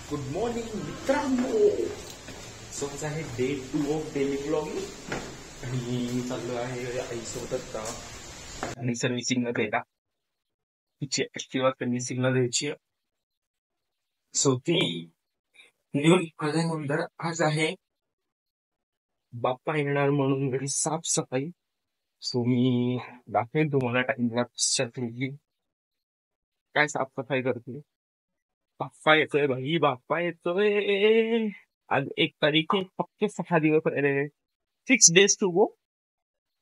Good morning मित्रांनो. So कसं आहे डे 2 ऑफ डेली ब्लॉगिंग आणि चाललो आहे आईसोबत आणि सर्व्हिसिंगला द्यायला तिची ऍक्टिव्हा सर्व्हिसिंगला द्यायची. सो ती नेऊन आल्यानंतर आज आहे बाप्पा येणार म्हणून घरी साफसफाई. सो मी दाखवेन तुम्हाला टाइमला काय साफसफाई करते. बाप्पा येतोय भाई, बाप्पा येतोय. आज 1 तारीख आहे, फक्त 6 दिवस राहिले. 6 days to go.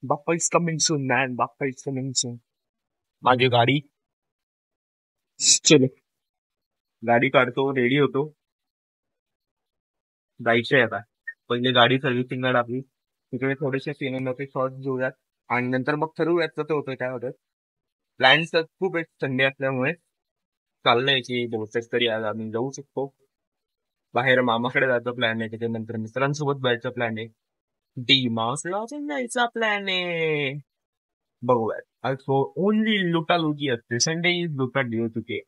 Bappa is coming soon man, Bappa is coming soon. माझी गाडी, चलो गाडी काढतो, रेडी होतो, जायचंय आता. पहिले गाडी सर्व्हिसिंगला टाकली, तिकडे थोडेसे सिनेमाचे शॉर्ट घेऊयात आणि नंतर मग ठरवूयात कसं होतं काय होतं. प्लॅन्स तर खूप आहेत संडे असल्यामुळे. चाललंय की बहुतेक तरी आज आम्ही जाऊ शकतो बाहेर. मामाकडे जायचा प्लॅन आहे, त्याच्यानंतर मित्रांसोबत जायचा प्लॅन आहे, डीमार्टला जायचा प्लॅन आहे. बघूयात. आज ओनली लुटालुटी असते, संडे इज लुटा डे चुके.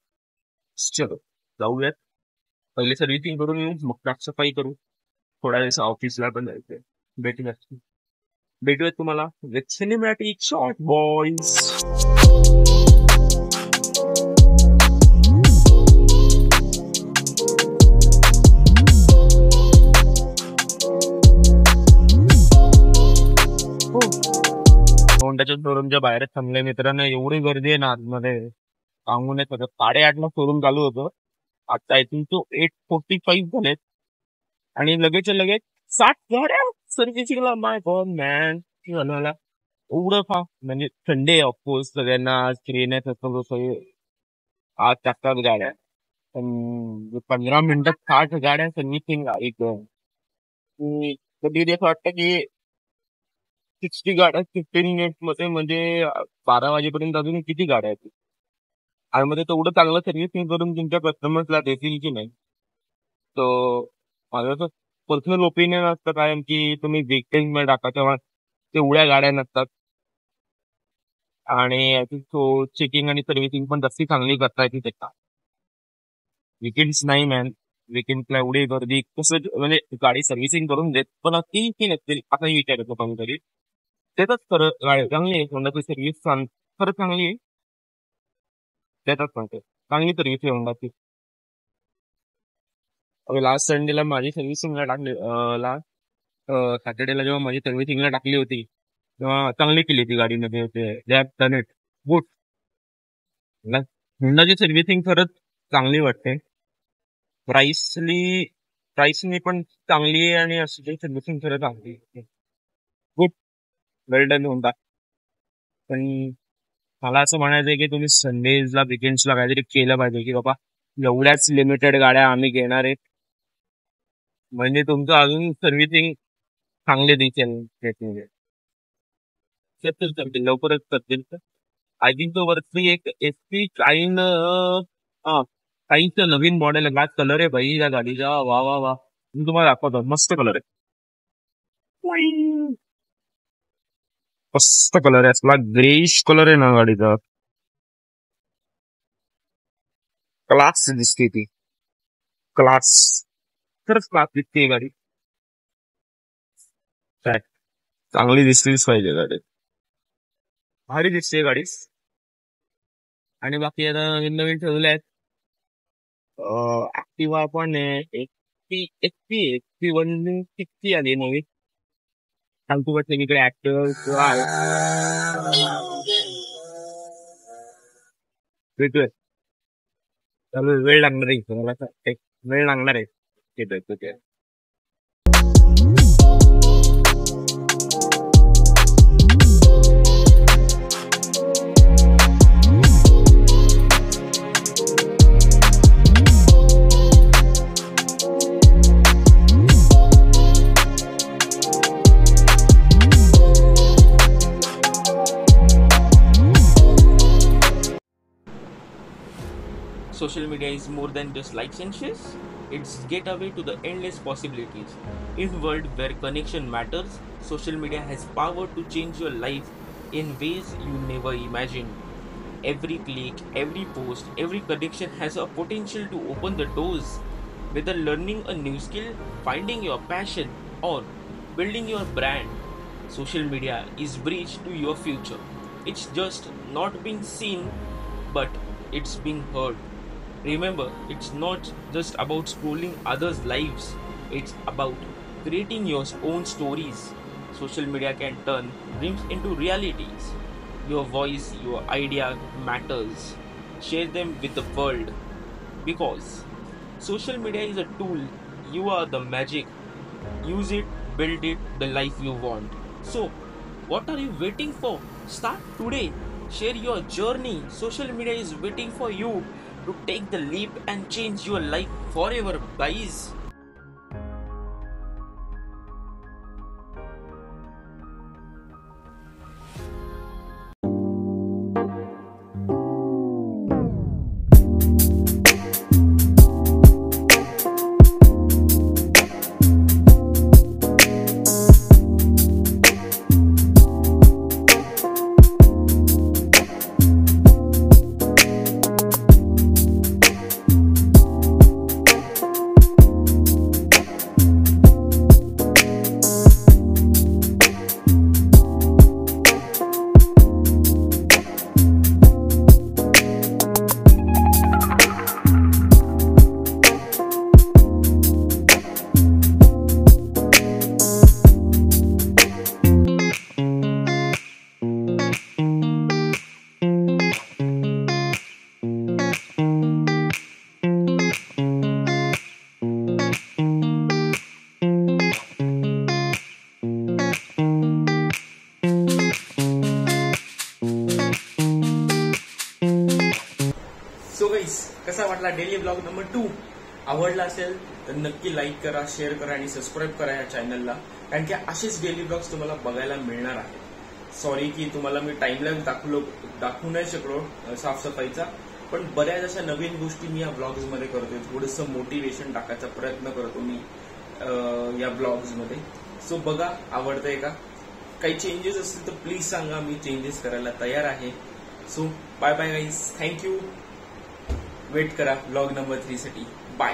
चलो जाऊयात. पहिले सर्व्हिसिंग करून येऊ, मग साफसफाई करू. थोड्या दिवस ऑफिसला पण जायचंय. भेटूयात तुम्हाला विथ सिनेमॅटिक शॉर्ट बॉयज. होंडाच्या शोरूमच्या बाहेर थांबले मित्रांनो. एवढी गर्दी आहे ना आतमध्ये, सांगून येत होतं. 8:30ला शोरूम चालू होतं, आता आय थिंक तो 8:45 झालेत आणि लगेच 60 गाड्या सर्व्हिसिंगला. माय गॉड मॅन, बनवायला एवढं म्हणजे संडे ऑफकोर्स सगळ्यांना फ्री नाही तसं. आज टाकतात गाड्या, पण 15 मिनिटात 60 गाड्या सर्व्हिसिंग. एक कधी असं वाटतं की 60 गाड्या 15 मिनिट मध्ये, म्हणजे 12 वाजेपर्यंत अजून किती गाड्या आहेत आणि मध्ये तेवढं चांगलं सर्व्हिसिंग करून तुमच्या कस्टमर्सला देतील की नाही. तो माझं असं पर्सनल ओपिनियन असतं कायम की तुम्ही वीकेंड मध्ये टाका, तेव्हा तेवढ्या गाड्या नसतात आणि चेकिंग आणि सर्व्हिसिंग पण तशी चांगली करता येते त्याचा. विकेंड्स नाही मॅन, विकेंडला एवढी गर्दी कसं, म्हणजे गाडी सर्व्हिसिंग करून देत पण ती नसतील असाही विचार येतो कोणीतरी. देतात खरं, गाडी चांगली आहे, होंडाची सर्व्हिस खरं चांगली आहे, देतात पण ते चांगली सर्व्हिस आहे होंडाची. लास्ट संडेला माझी सर्व्हिसिंगला टाकली, लास्ट सॅटर्डेला जेव्हा माझी सर्व्हिसिंगला टाकली होती तेव्हा चांगली केली ती गाडीमध्ये. गुड. होंडाची सर्व्हिसिंग खरंच चांगली वाटते. प्राइसनी पण चांगली आहे आणि अशी सर्व्हिसिंग खरं चांगली. गुड, वेल डन होंडा. पण मला असं म्हणायचंय की तुम्ही संडेजला विकेंड्सला काहीतरी केलं पाहिजे की बाबा एवढ्याच लिमिटेड गाड्या आम्ही घेणार आहेत, म्हणजे तुमचं अजून सर्व्हिसिंग चांगले दिसेल. लवकरच करतील. आय थिंक तो वरती एक एसपी काइन, काहीच नवीन मॉडेल आहे, कलर आहे भाई या गाडीचा. वा वा वा, मी तुम्हाला दाखवतो, मस्त कलर आहे, मस्त कलर आहे. असला ग्रेश कलर आहे ना गाडीचा, क्लास दिसते ती, क्लास. खरंच क्लास दिसते गाडी, चांगली दिसलीच पाहिजे गाडी, भारी दिसते गाडी. आणि बाकी आता नवीन नवीन ठेवले आहेत. ऍक्टिव्हा पण एक्सपी 160 आली नवी. सांगतो सगळीकडे ऍक्टिव्हा भेटूया. चालू वेळ लागणार आहे मला, एक वेळ लागणार आहे. ठीक. Social media is more than just likes and shares. It's gateway to the endless possibilities. In a world where connection matters, social media has power to change your life in ways you never imagined. Every click, every post, every connection has a potential to open the doors Whether learning a new skill, finding your passion, or building your brand, social media is bridge to your future. It's just not being seen, but it's being heard. Remember, it's not just about scrolling others' lives, it's about creating your own stories. Social media can turn dreams into realities. Your voice, your idea matters. Share them with the world because social media is a tool. You are the magic. Use it, build it, the life you want. So, what are you waiting for? Start today. Share your journey. Social media is waiting for you to take the leap and change your life forever, guys. So guys, कसा वाटला daily blog number 2? आवडला असेल तर नक्की like करा, share करा आणि subscribe करा या चॅनलला, कारण की असेच डेली ब्लॉग्स तुम्हाला बघायला मिळणार आहेत. सॉरी की तुम्हाला मी टाइमलाईन दाखवू नाही शकलो साफसफाईचा, पण बऱ्याच अशा नवीन गोष्टी मी या ब्लॉग्स मध्ये करतोय. थोडंसं मोटिवेशन टाकायचा प्रयत्न करतो मी या ब्लॉग्स मध्ये. सो बघा, आवडतंय का? काही चेंजेस असतील तर प्लीज सांगा, मी चेंजेस करायला तयार आहे. So bye bye guys, thank you. Wait करा ब्लॉग नंबर 3 साठी. बाय.